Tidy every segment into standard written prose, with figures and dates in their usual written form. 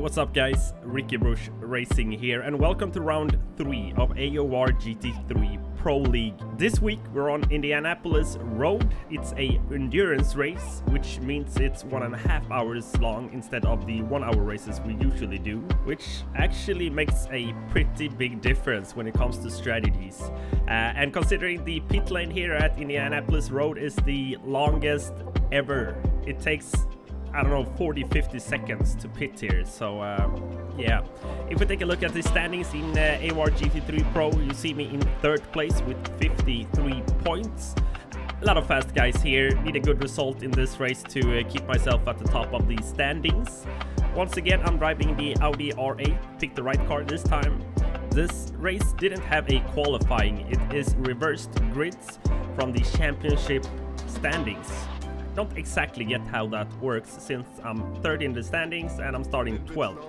what's up guys, RickyBrosh Racing here and welcome to round 3 of AOR GT3 Pro League. This week we're on Indianapolis road. It's a endurance race, which means it's 1.5 hours long instead of the 1 hour races we usually do, which actually makes a pretty big difference when it comes to strategies. And considering the pit lane here at Indianapolis road is the longest ever, it takes, I don't know, 40-50 seconds to pit here. So yeah, if we take a look at the standings in AOR GT3 Pro, you see me in 3rd place with 53 points. A lot of fast guys here. Need a good result in this race to keep myself at the top of the standings. Once again, I'm driving the Audi R8. Picked the right car this time. This race didn't have a qualifying. It is reversed grids from the championship standings. Don't exactly get how that works since I'm 3rd in the standings and I'm starting 12th,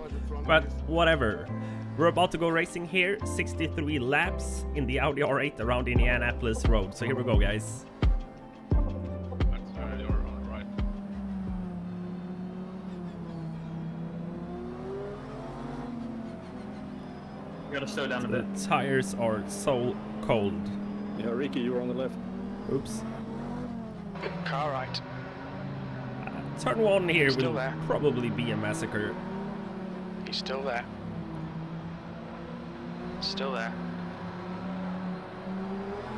but whatever. We're about to go racing here, 63 laps in the Audi R8 around Indianapolis road. So here we go, guys. You're right. You gotta slow down a bit. The tires are so cold. Yeah, Ricky, you were on the left. Oops. Car right. Turn 1 here Still will there. probably be a massacre. He's still there. Still there.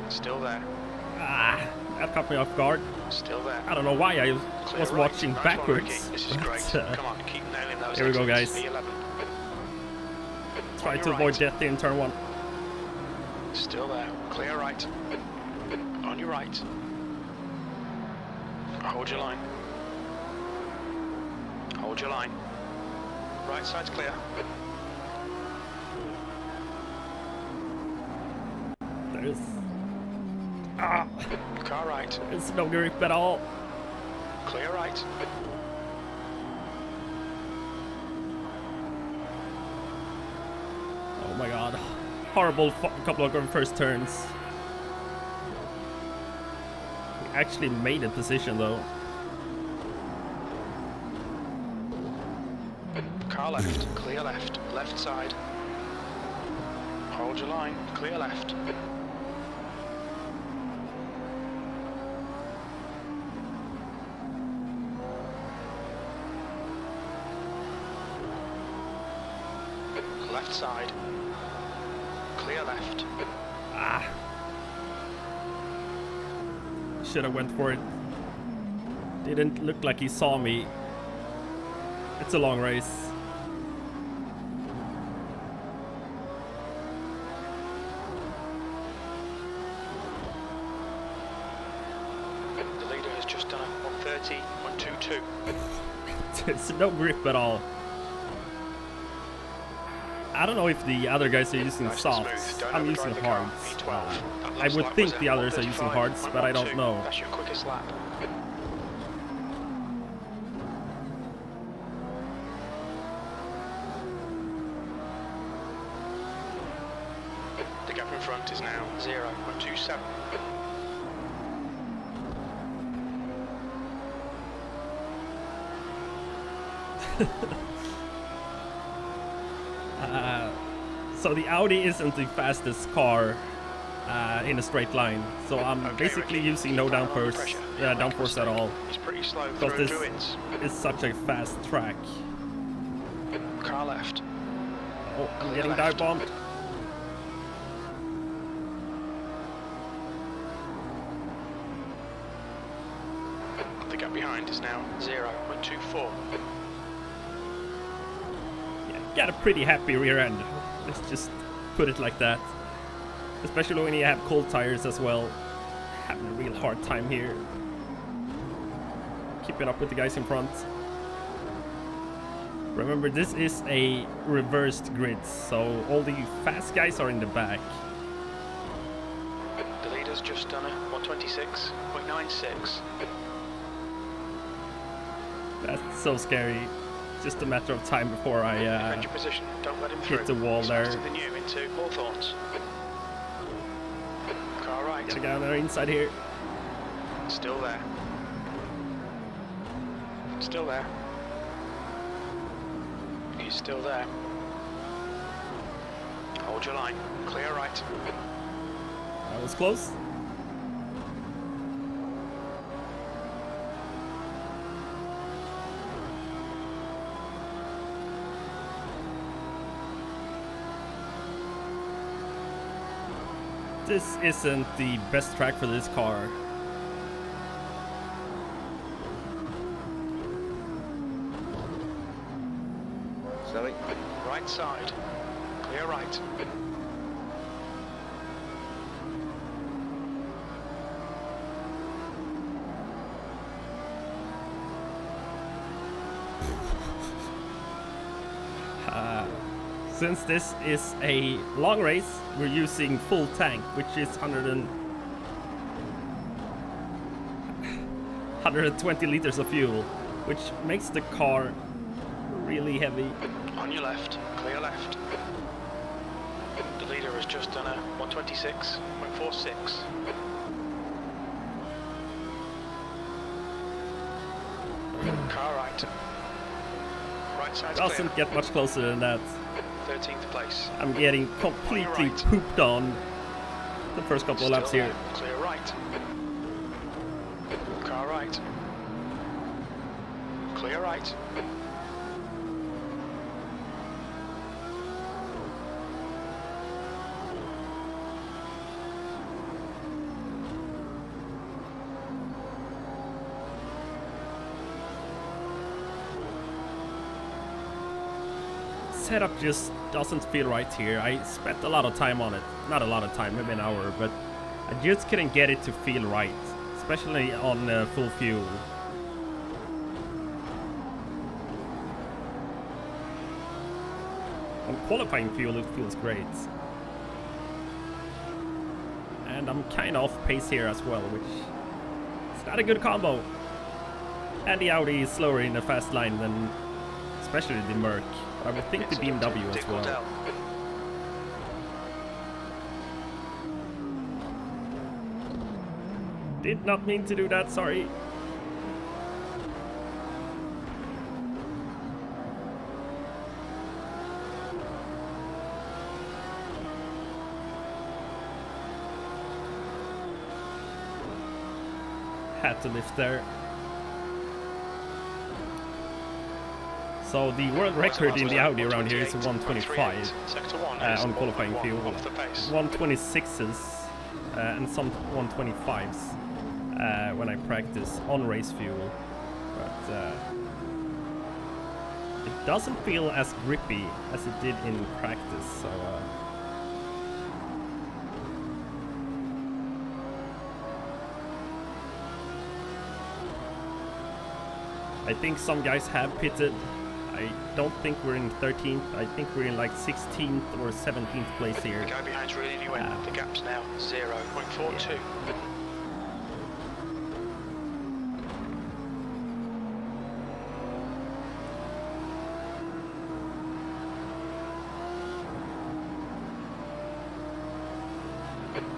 Still there. Ah, that caught me off guard. Still there. I don't know why I Clear was right. watching Nice backwards. one, Ricky. This is great. Come on, keep nailing those. Here we go, exits. guys. V11. Try On to your avoid right. death in turn 1. Still there. Clear right. On your right. Hold your line. Hold your line. Right side's clear. There's Car right. there's no grip at all. Clear right. Oh my god. Horrible couple of first turns. We actually made a position though. Car left. Clear left. Left side. Hold your line. Clear left. Left side. Clear left. Ah. Should have went for it. Didn't look like he saw me. It's a long race. The leader has just done a 130, 122. There's no grip at all. I don't know if the other guys are using Nice and softs. smooth. Don't I'm overdrive using the car. hards. V12. That I last would lap think was the a others are using 135, hards, but I don't 112. know. That's your quickest lap. The gap in front is now 0.127. So the Audi isn't the fastest car in a straight line. So I'm Okay, basically Ricky, using no keep that under downforce, pressure. downforce at all. He's pretty slow Because through this ruins. is such a fast track. Car left. Oh, I'm Clear getting left. dive bombed. The gap behind is now 0.24. Yeah, got a pretty happy rear end. Let's just put it like that. Especially when you have cold tires as well. Having a real hard time here. Keeping up with the guys in front. Remember, this is a reversed grid, so all the fast guys are in the back. The leader's just done a 126.96. That's so scary. Just a matter of time before I Defend your position. Don't let him hit through. the wall He's there. faster than you into Hawthorns. Car right. Gotta get on the inside here. Still there. Still there. He's still there. Hold your line. Clear right. That was close. This isn't the best track for this car. Sorry. Right side. Clear right. Since this is a long race, we're using full tank, which is 120 liters of fuel, which makes the car really heavy. On your left. Clear left. The leader has just done a 126.46. Car right. Right side's Doesn't clear. get much closer than that. 13th place. I'm getting completely right. pooped on the first couple of laps Still here. there. Clear right. Car right. Clear right. Setup just doesn't feel right here. I spent a lot of time on it. Not a lot of time, maybe an hour, but I just couldn't get it to feel right, especially on full fuel. On qualifying fuel, it feels great. And I'm kind of off pace here as well, which is not a good combo. And the Audi is slower in the fast line than especially the Merc. I would think the BMW as well. Did not mean to do that, sorry. Had to lift there. So the world record in the Audi around here is 125 on qualifying fuel, 126s and some 125s when I practice on race fuel, but it doesn't feel as grippy as it did in practice, so I think some guys have pitted. I don't think we're in 13th. I think we're in like 16th or 17th place here. The guy behind's really new in. The gap's now 0.42.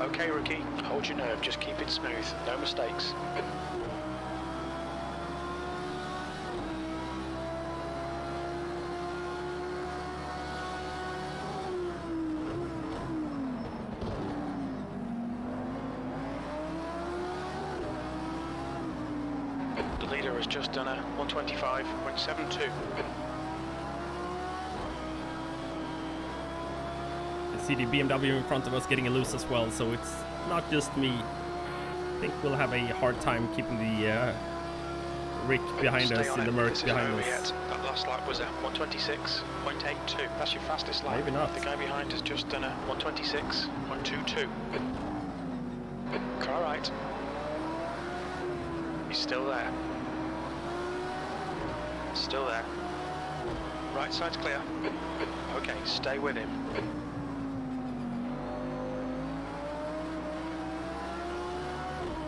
Okay, Ricky, hold your nerve, just keep it smooth, no mistakes. The leader has just done a 125.72. See the BMW in front of us getting a loose as well, so it's not just me. I think we'll have a hard time keeping the Rick behind us and the Merc behind us. That last lap was a 126.82. That's your fastest lap. Maybe not. The guy behind has just done a 126.22. Car right. He's still there. Still there. Right side's clear. Okay, stay with him.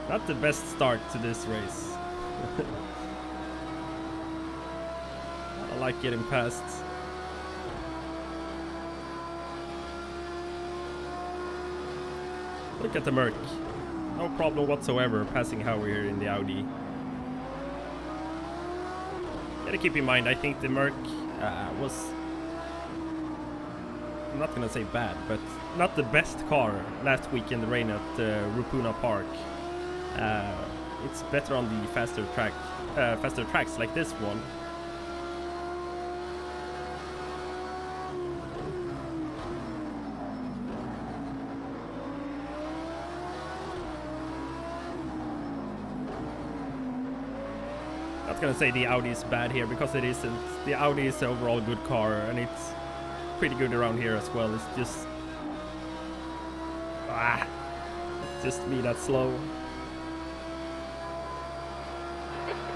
Not the best start to this race. I like getting past. Look at the Merc. No problem whatsoever passing Howie here in the Audi. Gotta keep in mind, I think the Merc was I'm not gonna say bad, but not the best car last week in the rain at Rupuna Park. It's better on the faster tracks like this one. Not gonna say the Audi is bad here, because it isn't. The Audi is an overall good car, and it's pretty good around here as well. It's just it's just me that's slow.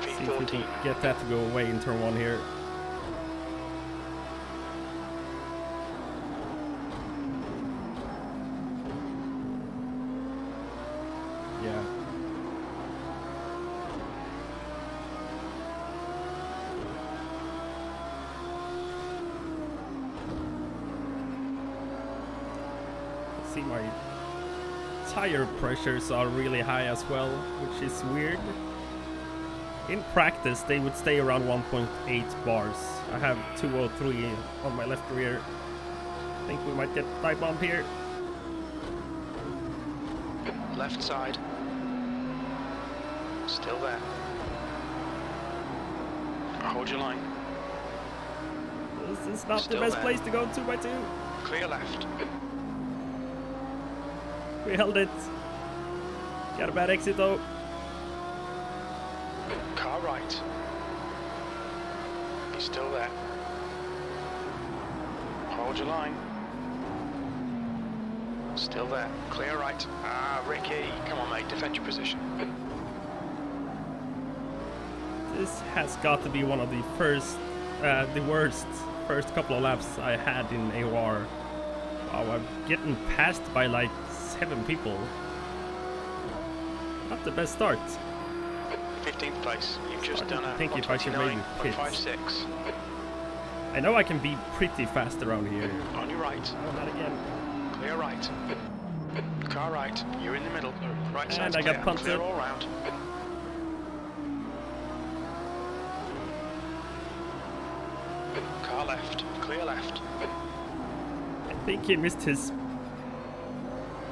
See if we can get that to go away in turn 1 here. Yeah. See, my tire pressures are really high as well, which is weird. In practice, they would stay around 1.8 bars. I have 203 on my left rear. I think we might get dive bomb here. Left side. Still there. Hold your line. This is not Still the best there. place to go 2x2. Clear left. We held it. Got a bad exit though. Car right. He's still there. Hold your line. Still there. Clear right. Ah, Ricky. Come on, mate. Defend your position. This has got to be one of the worst first couple of laps I had in AOR. Wow, I'm getting passed by like 7 people. Not the best start. 15th place. You've just done a I think if I should maybe pit. 129.56. I know I can be pretty fast around here. On your right. Oh, not again. Clear right. Car right. You're in the middle. Right side. And I got punted. Clear all round. Car left. Clear left. I think he missed his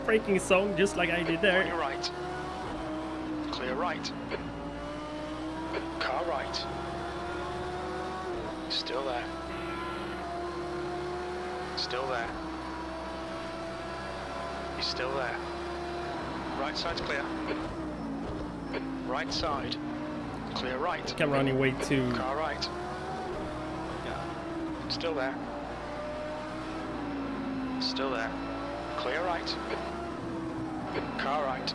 braking zone just like I did there. On your right. Clear right. Car right. Still there. Still there. He's still there. Right side's clear. Right side. Clear right. Camera on your way to... Car right. Still there. Still there. Clear right. Car right.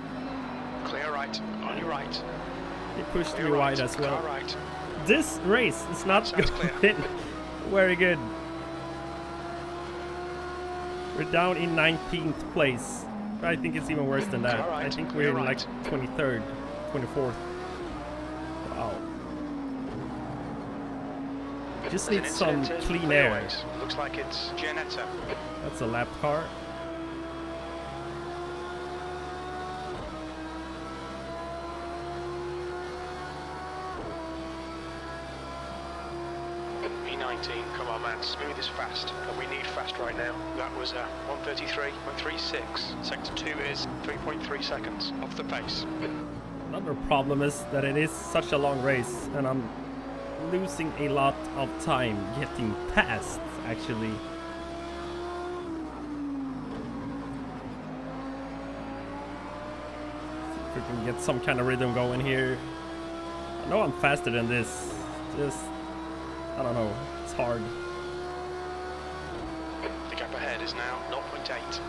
Clear right. On your right. He pushed Clear me right. wide as well. Car right. This race is not Sounds going very good. We're down in 19th place. I think it's even worse than that. Right. I think Clear we're in right. like 23rd, 24th. Wow. Just There's need an some incident in clean air. clearways. Looks like it's Gianetta. That's a lap car. E19, come on man, smooth is fast, and we need fast right now. That was 1:33.36. Sector 2 is 3.3 seconds off the pace. Another problem is that it is such a long race, and I'm losing a lot of time getting past, actually. See if we can get some kind of rhythm going here. I know I'm faster than this, just, I don't know, it's hard. The gap ahead is now 0.8.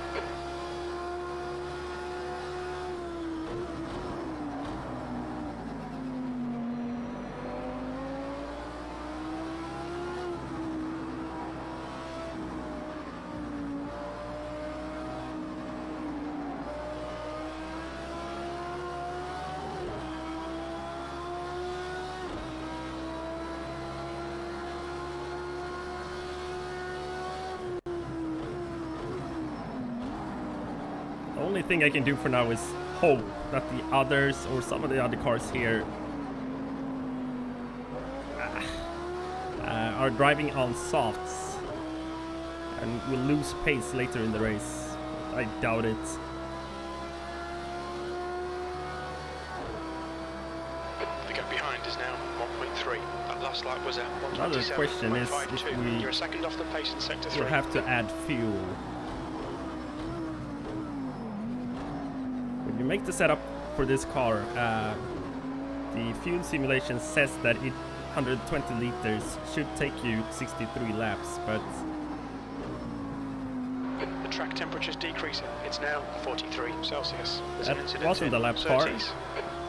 The only thing I can do for now is hope that the others or some of the other cars here are driving on softs. and will lose pace later in the race. I doubt it. The gap behind is now 1.3. That last lap was at 127.52. Another question is if You're a second off the pace in sector 3. we'll have to add fuel. When you make the setup for this car, the fuel simulation says that 120 liters should take you 63 laps, but The track temperature's decreasing. It's now 43 Celsius. There's that an incident wasn't in the lap car. 30s.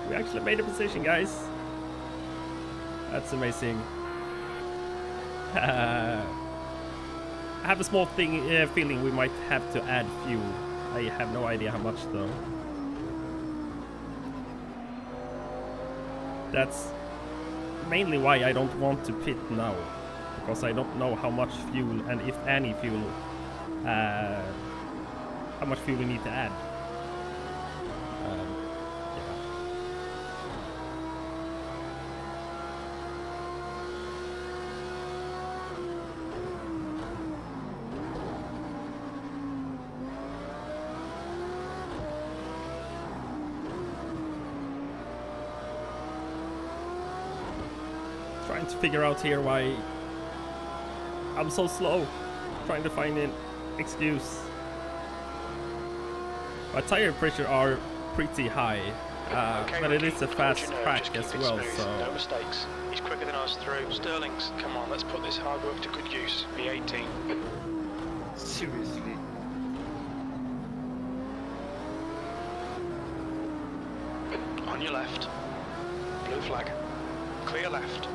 We actually made a position, guys. That's amazing. I have a small feeling we might have to add fuel. I have no idea how much though. That's mainly why I don't want to pit now, because I don't know how much fuel, and if any fuel, how much fuel we need to add. Trying to figure out here why I'm so slow, trying to find an excuse. My tire pressure are pretty high, Okay, but it Ricky, is a fast just track keep as it well, smooth. so No mistakes. He's quicker than us through. Sterling's, come on, let's put this hard work to good use. V18. Seriously. On your left. Blue flag. Clear left.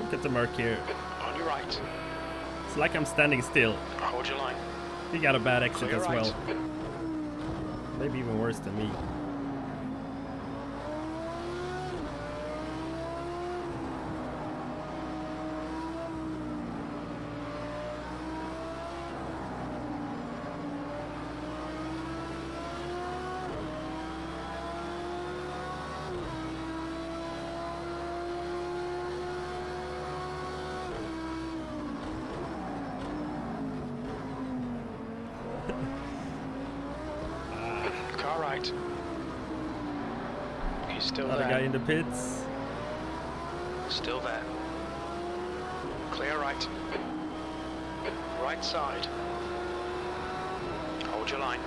look at the Merc here. On your right. It's like I'm standing still. Hold your line. He got a bad exit Clear as right. well. Maybe even worse than me. Car right. He's still Another there. guy in the pits. Still there. Clear right. Right side. Hold your line.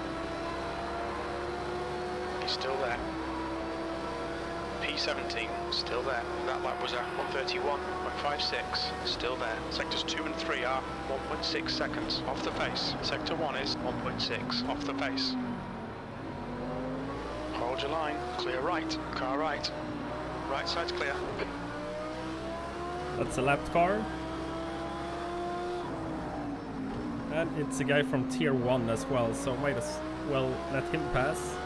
He's still there. P17, still there. That lap was at 131.56, still there. Sectors 2 and 3 are 1.6 seconds off the pace. Sector 1 is 1.6 off the pace. Hold your line. Clear right. Car right. Right side's clear. That's a lapped car. And it's a guy from tier 1 as well, so might as well let him pass.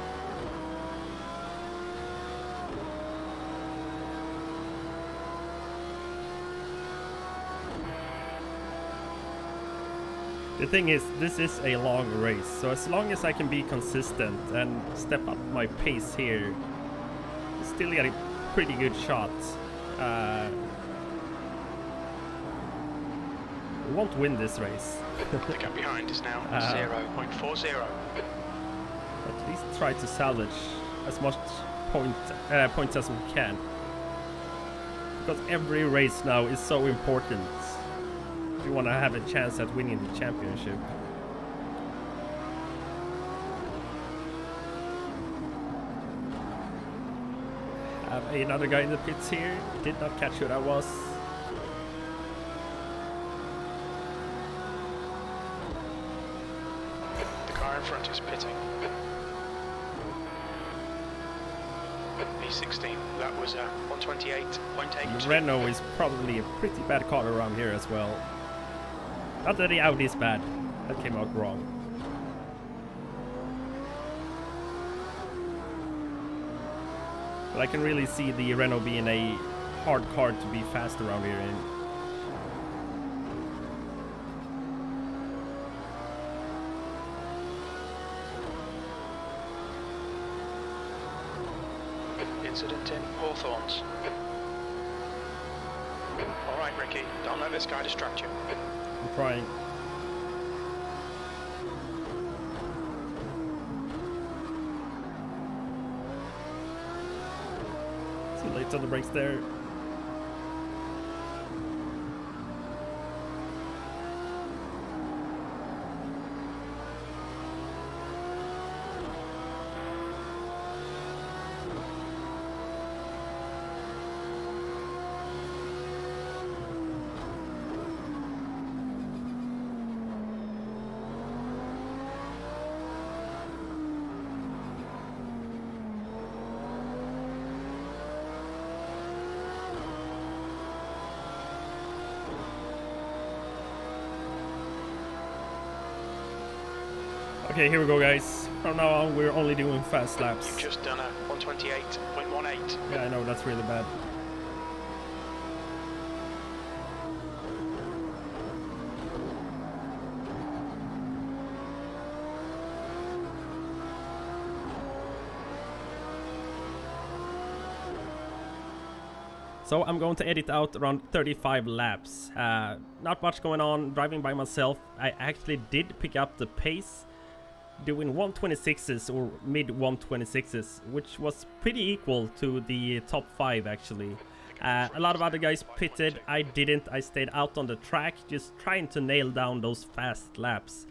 The thing is, this is a long race, so as long as I can be consistent and step up my pace here, still get a pretty good shot. We won't win this race. The gap behind is now 0.40. At least try to salvage as much points as we can. Because every race now is so important. If you want to have a chance at winning the championship. Have another guy in the pits here. Did not catch who that was. The car in front is pitting. P16, that was 128.8. Renault is probably a pretty bad car around here as well. Not that the Audi is bad. That came out wrong. But I can really see the Renault being a hard car to be fast around here in. Hawthorns. Alright, Ricky, don't let this guy distract you. I'm trying. Too late on the brakes there. Okay, here we go, guys. From now on, we're only doing fast laps. You've just done a 128.18. Yeah, I know, that's really bad. So I'm going to edit out around 35 laps. Not much going on, driving by myself. I actually did pick up the pace, doing 126s or mid 126s, which was pretty equal to the top 5 actually. A lot of other guys pitted. I didn't. I stayed out on the track, just trying to nail down those fast laps.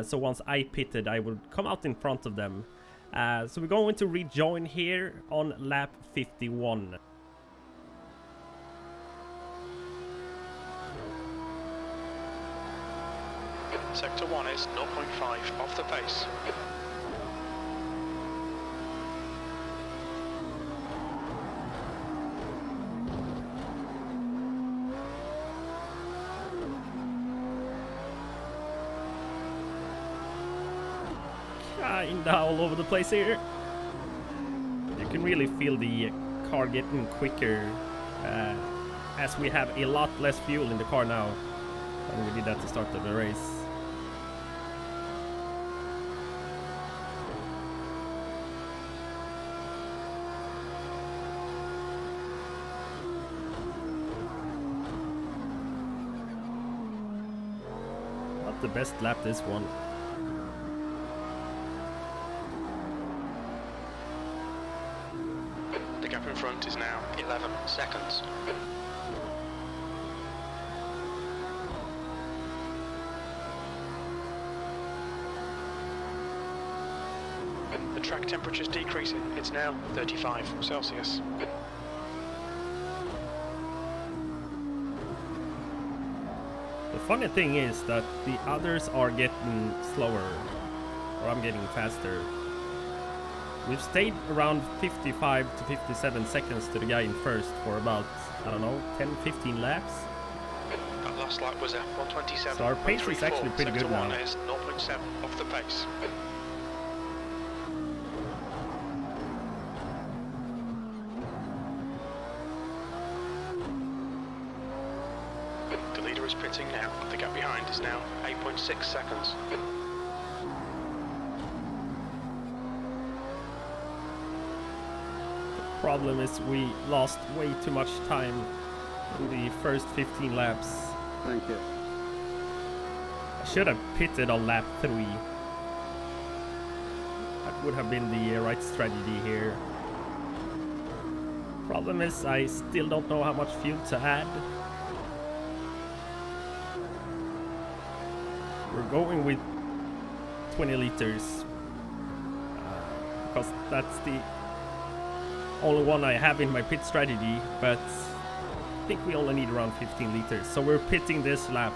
So once I pitted, I would come out in front of them. So we're going to rejoin here on lap 51. Sector 1 is 0.5 off the pace. Kinda all over the place here. You can really feel the car getting quicker as we have a lot less fuel in the car now than we did at the start of the race. Not the best lap this one. The gap in front is now 11 seconds. The track temperature is decreasing. It's now 35 Celsius. The funny thing is that the others are getting slower, or I'm getting faster. We've stayed around 55 to 57 seconds to the guy in first for about, I don't know, 10-15 laps. That last lap was a 127. So our pace is actually pretty good now. Sector 1 is 0.7 off the pace. The leader is pitting now. The gap behind is now 8.6 seconds. Problem is we lost way too much time in the first 15 laps. Thank you. I should have pitted on lap 3. That would have been the right strategy here. Problem is I still don't know how much fuel to add. We're going with 20 liters because that's the only one I have in my pit strategy, but I think we only need around 15 liters, so we're pitting this lap.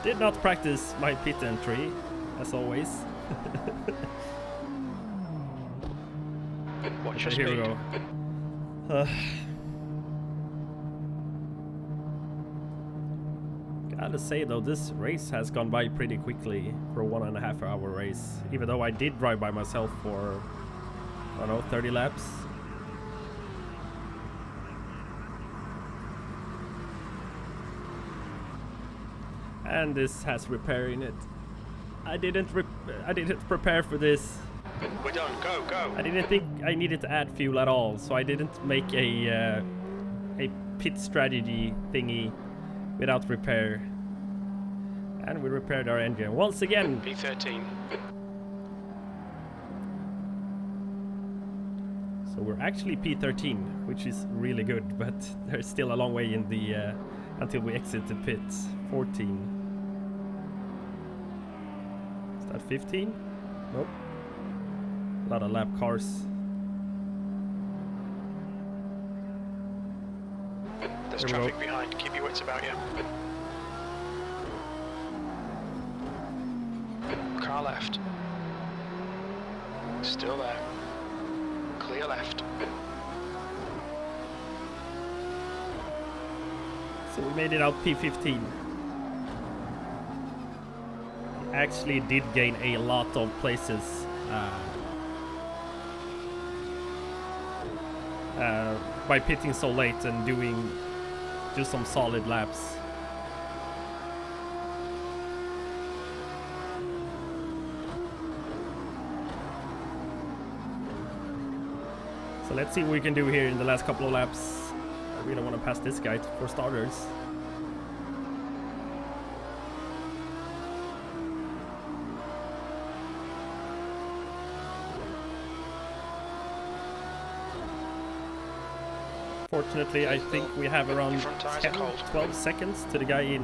Did not practice my pit entry, as always. Watch your Here we speed. go. Gotta say though, this race has gone by pretty quickly for a 1.5 hour race, even though I did drive by myself for, I don't know, 30 laps. And this has repair in it. I didn't prepare for this. We're done. Go, go. I didn't think I needed to add fuel at all, so I didn't make a pit strategy thingy without repair. And we repaired our engine once again. P13. So we're actually P13, which is really good, but there's still a long way in the until we exit the pits. 14. Is that 15? Nope. A lot of lap cars. There's There we traffic go. behind. Keep your wits about you. Car left. Still there. Clear left. So we made it out P15. Actually did gain a lot of places by pitting so late and doing just some solid laps. So let's see what we can do here in the last couple of laps. I really want to pass this guy for starters. Fortunately, I think we have around 10, 12 seconds to the guy in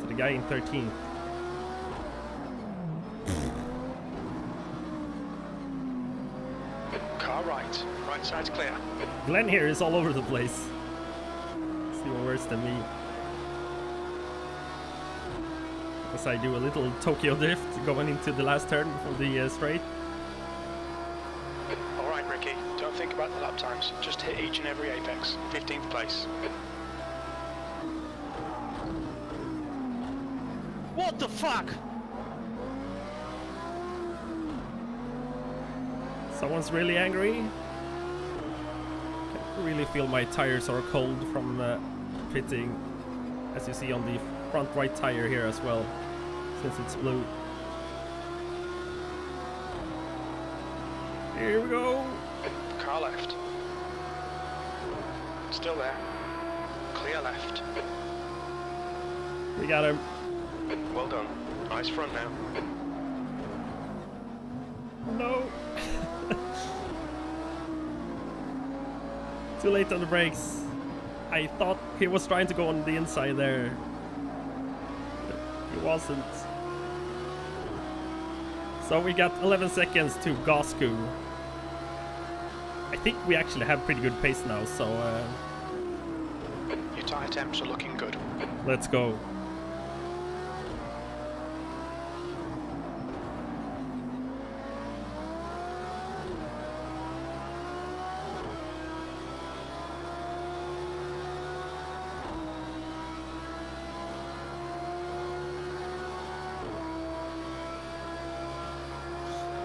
13th. Car right. Right side's clear. Glenn here is all over the place. He's even worse than me. As I do a little Tokyo drift going into the last turn before the straight. All right, Ricky. Don't think about the lap times. Just hit each and every apex. 15th place. What the fuck? Someone's really angry. Can really feel my tires are cold from pitting, as you see on the front right tire here as well, since it's blue. Here we go. Car left. Still there. Clear left. We got him. Well done. Nice front now. No. Too late on the brakes. I thought he was trying to go on the inside there. But he wasn't. So we got 11 seconds to Gosku. I think we actually have pretty good pace now, so Your tyre temps are looking good. let's go.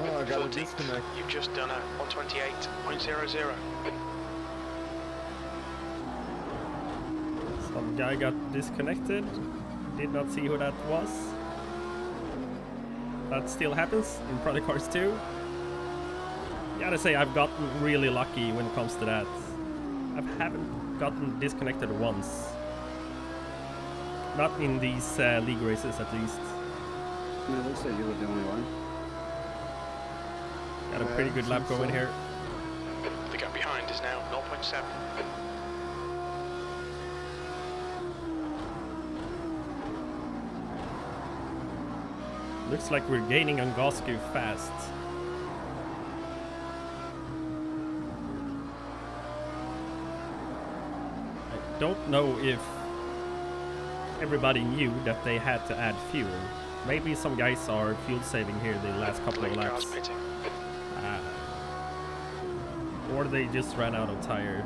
Oh, I got a 14th. disconnect. You've just done a 128.00. Some guy got disconnected. Did not see who that was. That still happens in Product Cars 2. Gotta say, I've gotten really lucky when it comes to that. I haven't gotten disconnected once. Not in these league races, at least. I mean, it looks like you were the only one. Got a pretty good lap going here. The gap behind is now 0.7. Looks like we're gaining on Gosku fast. I don't know if everybody knew that they had to add fuel. Maybe some guys are fuel saving here the last couple of Lane cars laps. pitting. Or they just ran out of tire.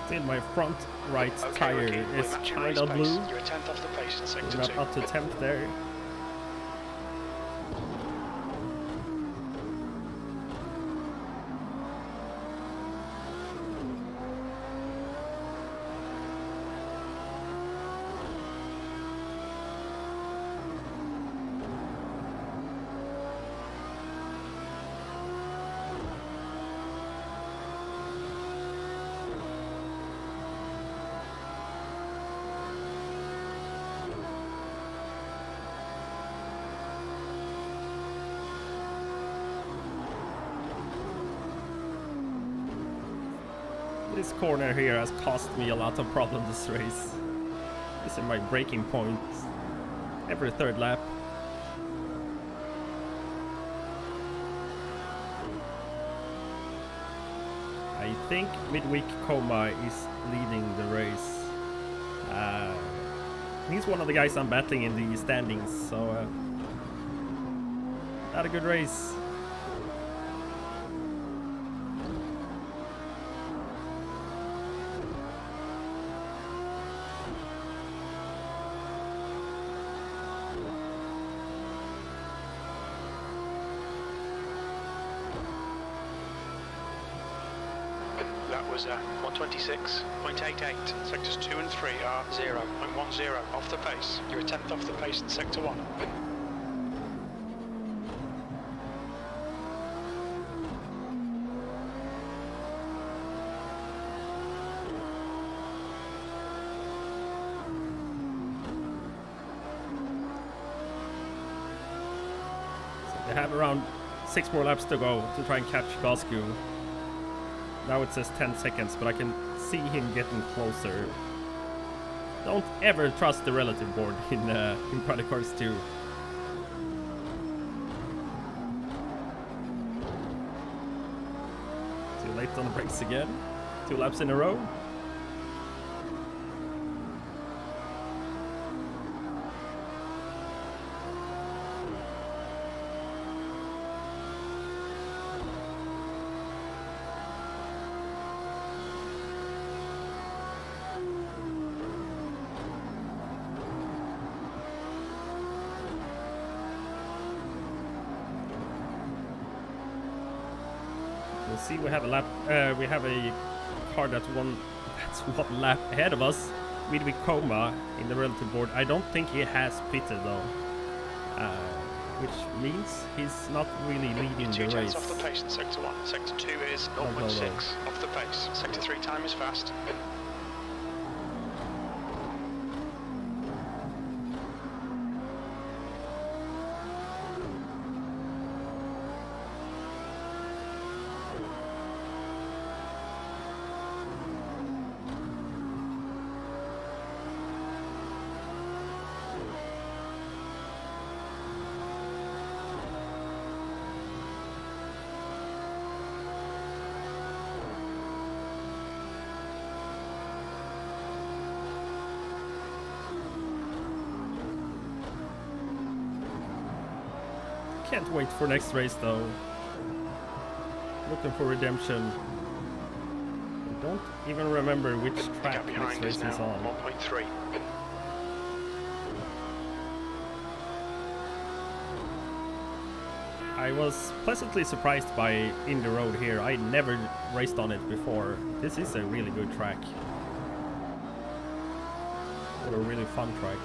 Still, my front right tire Ricky, we is match your kind race of pace. blue. You're a 10th off the pace in sector We're 2. not up to 10th there. This corner here has cost me a lot of problems this race. This is my braking point every third lap. I think midweek Coma is leading the race. He's one of the guys I'm battling in the standings, so not a good race. That was 126.88. Sectors 2 and 3 are 0.10 off the pace. You're a 10th off the pace in sector 1. So they have around 6 more laps to go to try and catch Gosku. Now it says 10 seconds, but I can see him getting closer. Don't ever trust the relative board in Quad Cars 2. Too late on the brakes again. 2 laps in a row. See, we have a lap. We have a car that's one lap ahead of us with Coma in the relative board. I don't think he has pitted though, which means he's not really leading the race. Off the pace in sector 1. Sector 2 is 0.6 off the pace. Sector 3 time is fast. Can't wait for next race though. Looking for redemption. I don't even remember which track next race is on. 1.3. I was pleasantly surprised by Indy Road here. I never raced on it before. This is a really good track. What a really fun track.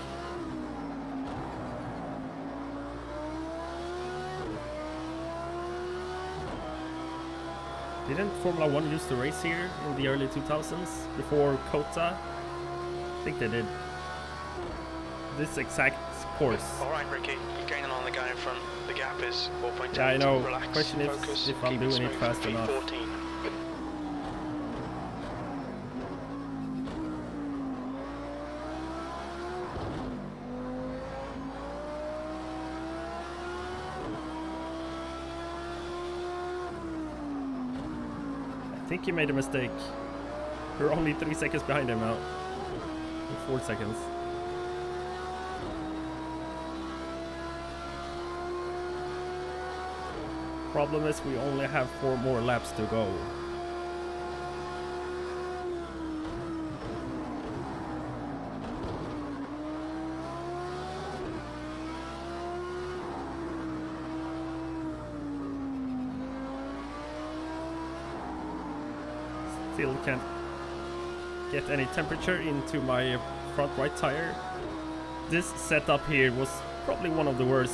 Didn't Formula 1 used to race here in the early 2000s before Kota? I think they did. This exact course. Alright Ricky, you're gaining on the guy in front. The gap is 4.8. Yeah, I know. Relax, Question is focus, if I'm doing it fast enough. 14. I think he made a mistake. We're only 3 seconds behind him now. 4 seconds. Problem is we only have 4 more laps to go. Still can't get any temperature into my front right tire. This setup here was probably one of the worst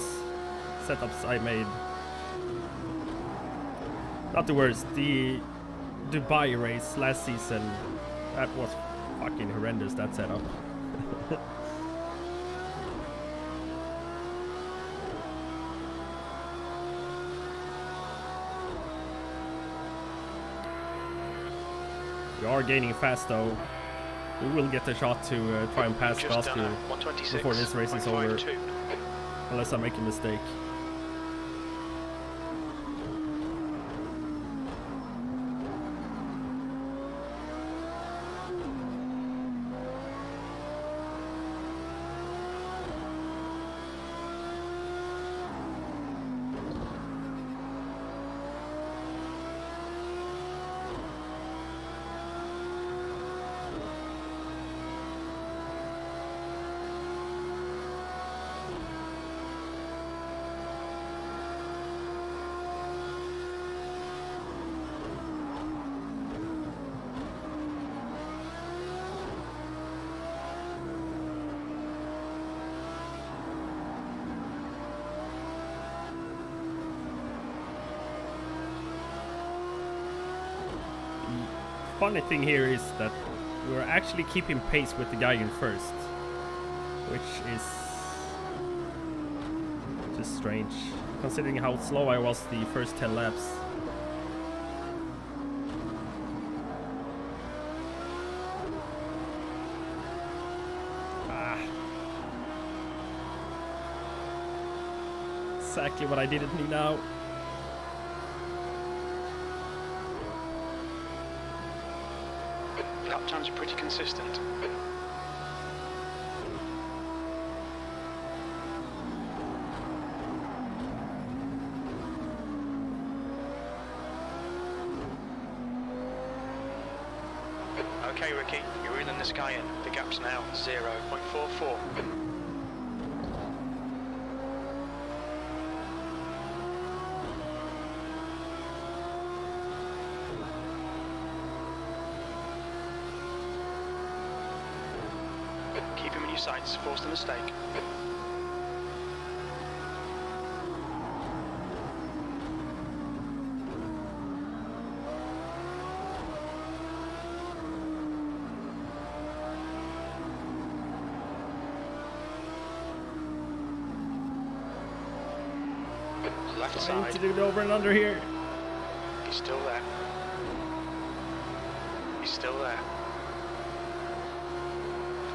setups I made. Not the worst, the Dubai race last season. That was fucking horrendous, that setup. We are gaining fast though. We will get a shot to try and pass Gosky before this race is over. Unless I make a mistake. Funny thing here is that we're actually keeping pace with the guy in first, which is just strange considering how slow I was the first 10 laps. Exactly what I didn't need now. Lap times are pretty consistent. Okay, Ricky, you're reeling this guy in. The gap's now 0.44. Keep him in your sights, force the mistake. Left Trying side. to do the over and under here. He's still there. He's still there.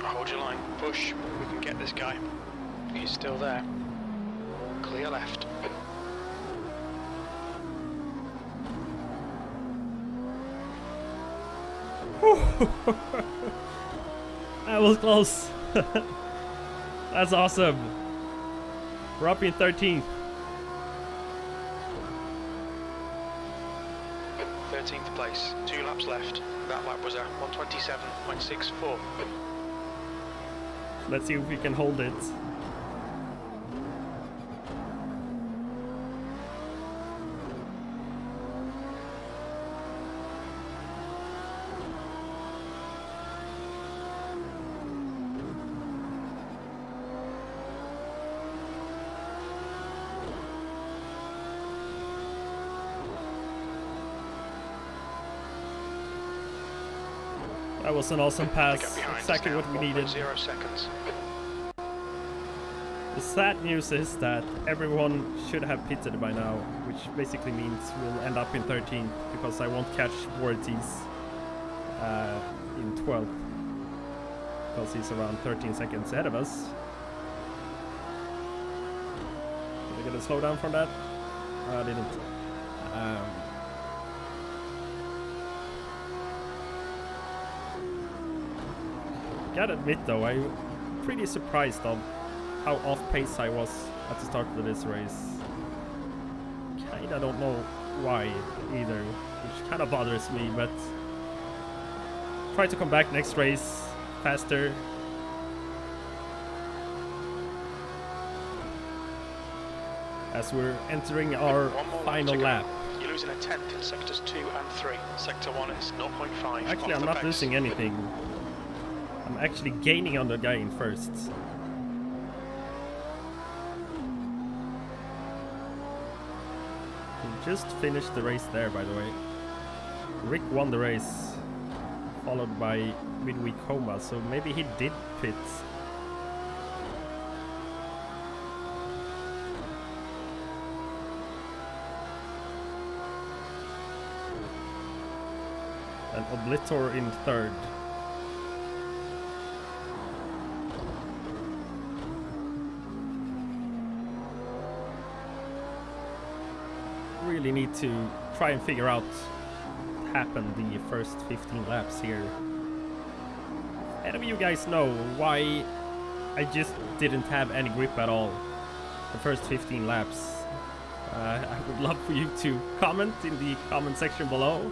Hold your line. Push. We can get this guy. He's still there. Clear left. That was close. That's awesome. We're up in 13th. 13th place. 2 laps left. That lap was a 127.64. Let's see if we can hold it. That was an awesome pass, exactly what we needed. 0 seconds. The sad news is that everyone should have pitted by now, which basically means we'll end up in 13th because I won't catch Rd.3's in 12th because he's around 13 seconds ahead of us. Did I get a slowdown from that? I didn't. Gotta admit though, I'm pretty surprised of how off pace I was at the start of this race. Kinda don't know why either, which kinda bothers me, but try to come back next race faster. As we're entering our final lap. You're losing a tenth in sectors 2 and 3. Sector 1 is 0.5. Actually, I'm not losing anything. I'm actually gaining on the guy in first. He just finished the race there, by the way. Rick won the race, followed by midweek coma, so maybe he did pit. And Oblitor in third. Really need to try and figure out what happened the first 15 laps here. Any of you guys know why I just didn't have any grip at all the first 15 laps? I would love for you to comment in the comment section below.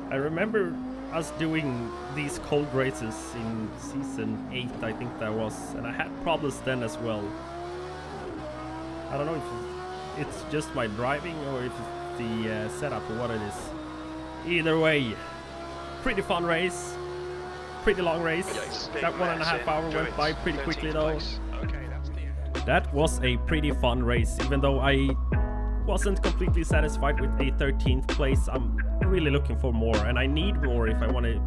I remember us doing these cold races in season 8, I think that was, and I had problems then as well. I don't know if it's just my driving or if it's the setup or what it is. Either way, pretty fun race, pretty long race. That 1.5 hours went by pretty quickly though. That was a pretty fun race, even though I wasn't completely satisfied with a 13th place. I'm really looking for more, and I need more if I want to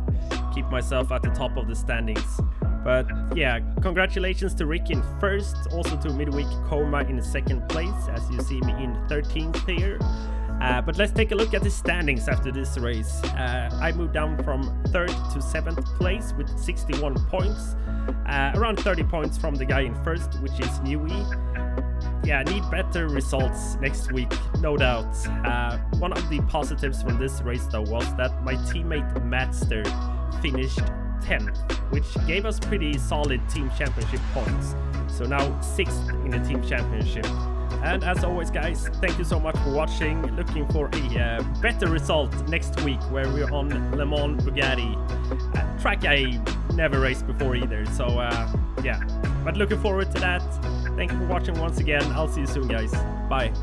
keep myself at the top of the standings. But yeah, congratulations to Rick in first, also to midweek coma in second place, as you see me in 13th here. But let's take a look at the standings after this race. I moved down from 3rd to 7th place with 61 points, around 30 points from the guy in first, which is Newey. Yeah, need better results next week, no doubt. One of the positives from this race though was that my teammate Matster finished 10th, which gave us pretty solid team championship points. So now 6th in the team championship. And as always guys, thank you so much for watching. Looking for a better result next week where we're on Le Mans Bugatti, track I never raced before either. So yeah, but looking forward to that. Thank you for watching once again. I'll see you soon guys. Bye.